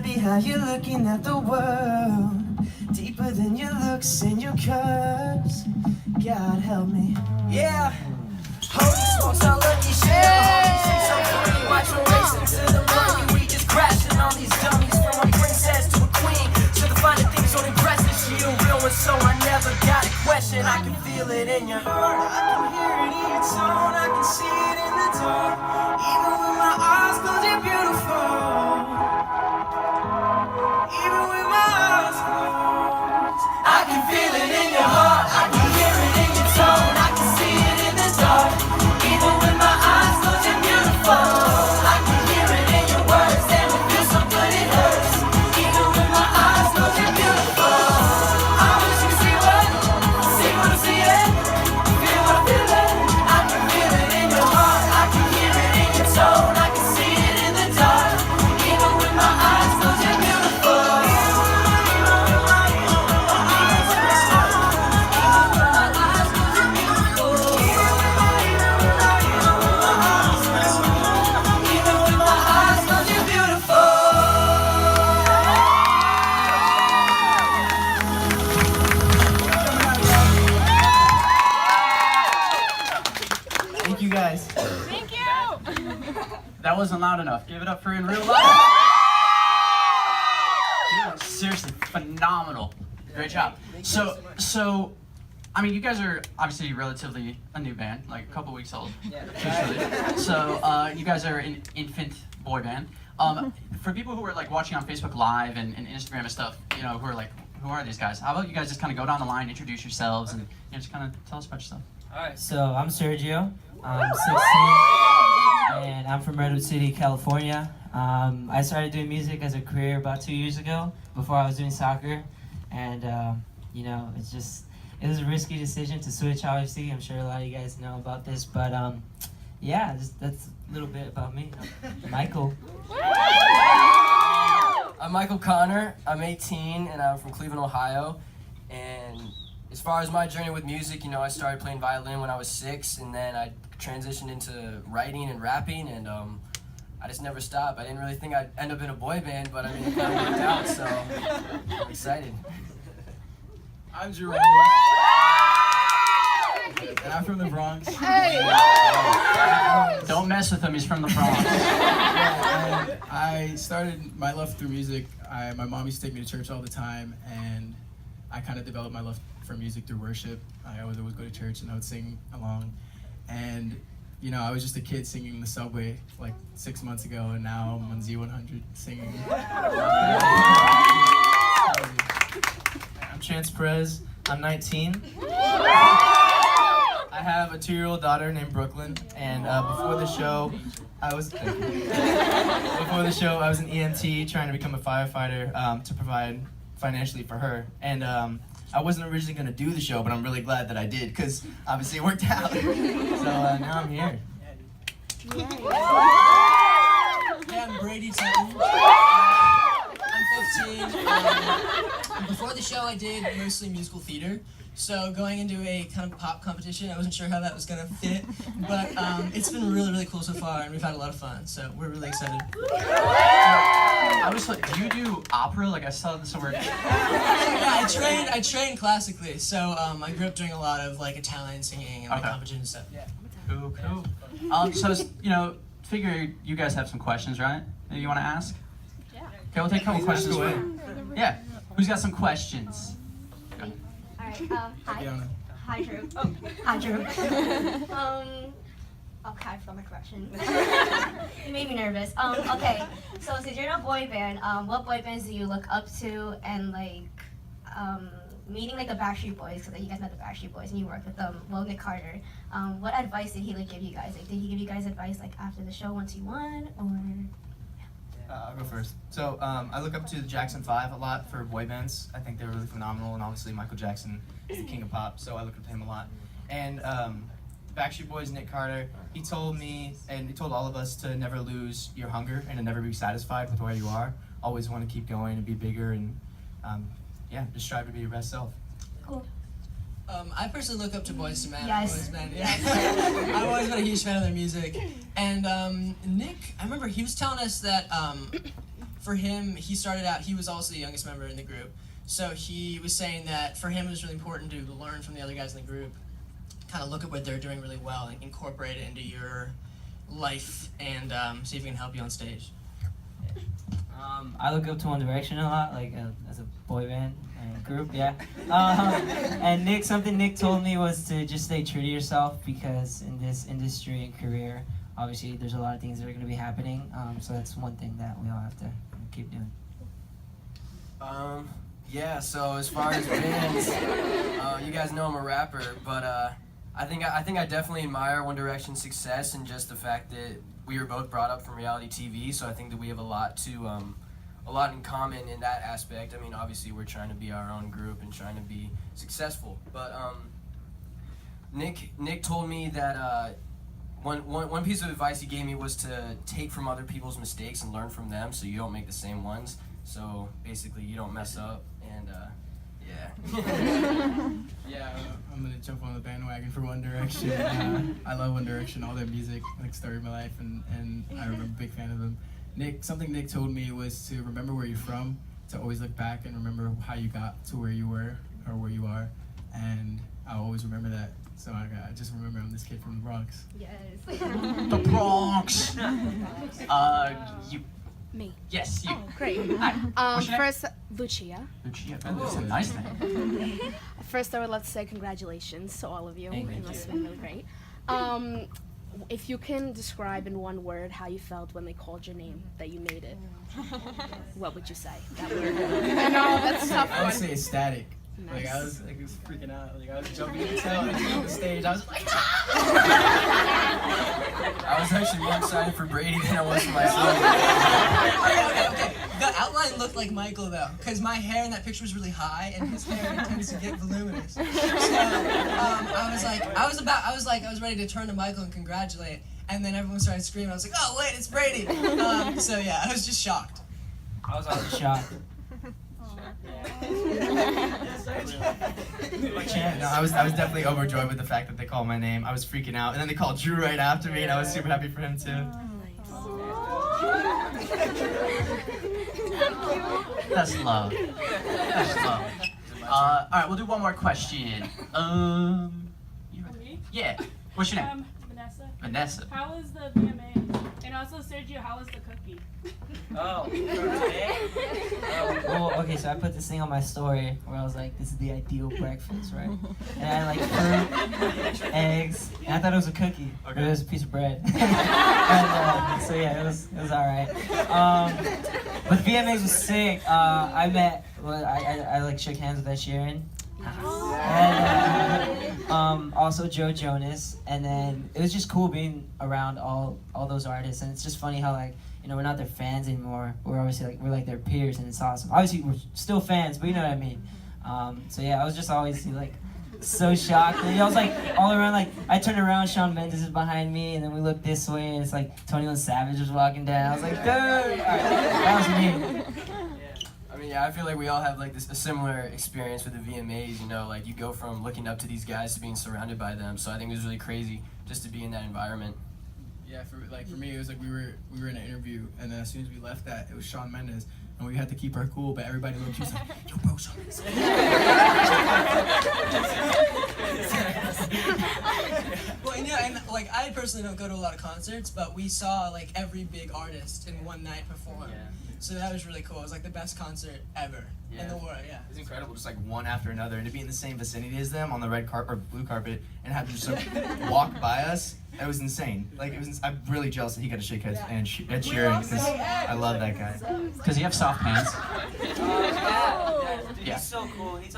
Baby, how you looking at the world? Deeper than your looks and your curves. God help me. Yeah. Holy smokes, I love you, shit. Say something when you watch me racing to the money. We just crashing on these dummies. From a princess to a queen. To the finer things don't impress us. She a real one, so I never got a question. I can feel it in your heart. I can hear it in your tone. I can see it in the dark. Even with my eyes closed, you're beautiful. Even with my eyes closed, I can feel it in your heart. I can hear it in your tone. I can see it in the dark. Even with my eyes closed, you're beautiful. I can hear it in your words. Damn, it feels so good it hurts. Even with my eyes closed, you're beautiful. I wish you could see what I'm seeing. Feel what I'm feeling. I can feel it in your heart. I can hear it in your tone. I can see it in the dark. Even with my eyes closed, you're beautiful. Thank you guys. Thank you! That wasn't loud enough. Give it up for in real life. Dude, seriously, phenomenal. Great job. So, I mean, you guys are obviously relatively a new band, like a couple weeks old. Officially. So, you guys are an infant boy band. For people who are like watching on Facebook Live and Instagram and stuff, you know, who are like, who are these guys? How about you guys just kind of go down the line, introduce yourselves, and just kind of tell us about yourself. Alright, so I'm Sergio. I'm 16 and I'm from Redwood City, California. I started doing music as a career about 2 years ago before I was doing soccer. And, you know, it was a risky decision to switch, obviously. I'm sure a lot of you guys know about this. But, yeah, that's a little bit about me. Michael. I'm Michael Connor. I'm 18 and I'm from Cleveland, Ohio. And as far as my journey with music, you know, I started playing violin when I was 6, and then I transitioned into writing and rapping, and I just never stopped. I didn't really think I'd end up in a boy band, but I mean, it kind of worked out, so I'm excited. I'm Jerome. And I'm from the Bronx. Don't mess with him. He's from the Bronx. Yeah, and I started my love through music. My mom used to take me to church all the time, and I kind of developed my love for music through worship. I always go to church and I would sing along. And, you know, I was just a kid singing in the subway like 6 months ago, and now I'm on Z100 singing. I'm Chance Perez. I'm 19. I have a 2-year-old daughter named Brooklyn, and before the show, I was an EMT trying to become a firefighter to provide financially for her. And I wasn't originally going to do the show, but I'm really glad that I did, because obviously it worked out. So now I'm here. Yeah, I'm Brady Tutton. I'm 15. Before the show, I did mostly musical theater. So going into a kind of pop competition, I wasn't sure how that was going to fit. But it's been really, really cool so far, and we've had a lot of fun. So we're really excited. I was like, do you do opera? Like I saw this somewhere. Yeah, I trained classically. So I grew up doing a lot of like Italian singing and like competition and stuff. Yeah. Cool. So, you know, figure you guys have some questions, right? That you want to ask? Yeah. Okay, we'll take a couple questions. Yeah. Who's got some questions? Go ahead. Hi. Hi, Drew. Oh, hi, Drew. Okay, I feel my correction. You made me nervous. Okay, so since you're in a boy band, what boy bands do you look up to, and like, meeting like the Backstreet Boys, because like, you guys met the Backstreet Boys and you worked with them, well, Nick Carter. What advice did he like give you guys? Like, did he give you guys advice like after the show once you won, or? I'll go first. So I look up to the Jackson 5 a lot for boy bands. I think they're really phenomenal, and obviously Michael Jackson is the king of pop, so I look up to him a lot. And Backstreet Boys, Nick Carter, he told me, and he told all of us, to never lose your hunger and to never be satisfied with where you are. Always want to keep going and be bigger, and yeah, just strive to be your best self. Cool. I personally look up to Boyz II Men. Yes. I've always been a huge fan of their music. And Nick, I remember he was telling us that for him, he started out, he was also the youngest member in the group. So he was saying that for him it was really important to learn from the other guys in the group, kind of look at what they're doing really well and incorporate it into your life and see if it can help you on stage. I look up to One Direction a lot, like as a boy band and group, yeah. And something Nick told me was to just stay true to yourself, because in this industry and career, obviously there's a lot of things that are going to be happening. So that's one thing that we all have to keep doing. Yeah, so as far as bands, you guys know I'm a rapper, but I think I definitely admire One Direction's success, and just the fact that we were both brought up from reality TV. So I think that we have a lot in common in that aspect. I mean, obviously we're trying to be our own group and trying to be successful. But Nick told me that one piece of advice he gave me was to take from other people's mistakes and learn from them, so you don't make the same ones. So basically, you don't mess up, and yeah. Yeah, I'm gonna jump on the bandwagon for One Direction. I love One Direction, all their music, like Story of My Life, and I'm a big fan of them. Something Nick told me was to remember where you're from, to always look back and remember how you got to where you were or where you are, and I'll always remember that. So I just remember I'm this kid from the Bronx. Yes. The Bronx. You. Me. Yes, you. Oh, great. Hi. What's your name? First, Lucia. Lucia. Oh, that's a nice name. First, I would like to say congratulations to all of you. Thank It you. must have been really great. If you can describe in one word how you felt when they called your name, that you made it, what would you say? That word. I know, that's a tough I would one. say ecstatic. Like Nice. I was freaking out. Like I was jumping into on the stage. I was like, I was actually more excited for Brady than I was for myself. Okay. The outline looked like Michael though, because my hair in that picture was really high, and his hair tends to get voluminous. So I was ready to turn to Michael and congratulate, and then everyone started screaming. I was like, oh wait, it's Brady. So yeah, I was just shocked. I was also shocked. No, I was definitely overjoyed with the fact that they called my name. I was freaking out, and then they called Drew right after me, and I was super happy for him too. That's love. That's love. All right, we'll do one more question. Me? Yeah. What's your name? Vanessa. Vanessa. How was the VMA? And also, Sergio, how was the cookie? Well, okay, so I put this thing on my story where I was like, this is the ideal breakfast, right? And I had like fruit, eggs, and I thought it was a cookie, but it was a piece of bread. And, so yeah, it was alright. But VMAs was sick. I like shook hands with Ed Sheeran. And also Joe Jonas, and then it was just cool being around all those artists, and it's just funny how like, you know, we're not their fans anymore. We're obviously we're like their peers, and it's awesome. Obviously we're still fans, but you know what I mean. So yeah, I was just always like so shocked. And I was like all around, like I turned around, Shawn Mendes is behind me, and then we looked this way, and it's like 21 Savage was walking down. I was like, dude, all right, that was me. I mean, yeah, I feel like we all have like a similar experience with the VMAs. You know, like you go from looking up to these guys to being surrounded by them. So I think it was really crazy just to be in that environment. yeah, for me, it was like we were in an interview, and then as soon as we left that, it was Shawn Mendes, and we had to keep our cool, but everybody looked. She was like, "Yo, bro, Shawn Mendes." Well, and like I personally don't go to a lot of concerts, but we saw like every big artist in one night perform. Yeah. So that was really cool. It was like the best concert ever in the world. Yeah. It was incredible, just like one after another, and to be in the same vicinity as them on the red carpet or blue carpet, and have them just walk by us. It was insane. Like it was. I'm really jealous that he got to shake heads and Ed Sheeran, because I love that guy. Does he have soft hands? Dude, Yeah. he's so cool. He's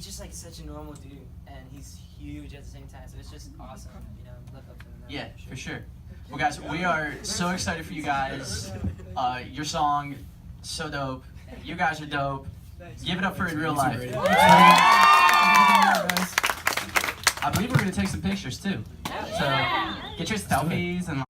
just like such a normal dude, and he's huge at the same time. So it's just awesome, you know. Look up to him. Yeah, for sure. Well, guys, we are so excited for you guys. Your song, so dope. You guys are dope. Give it up for In Real Life. I believe we're gonna take some pictures too. So get your selfies and.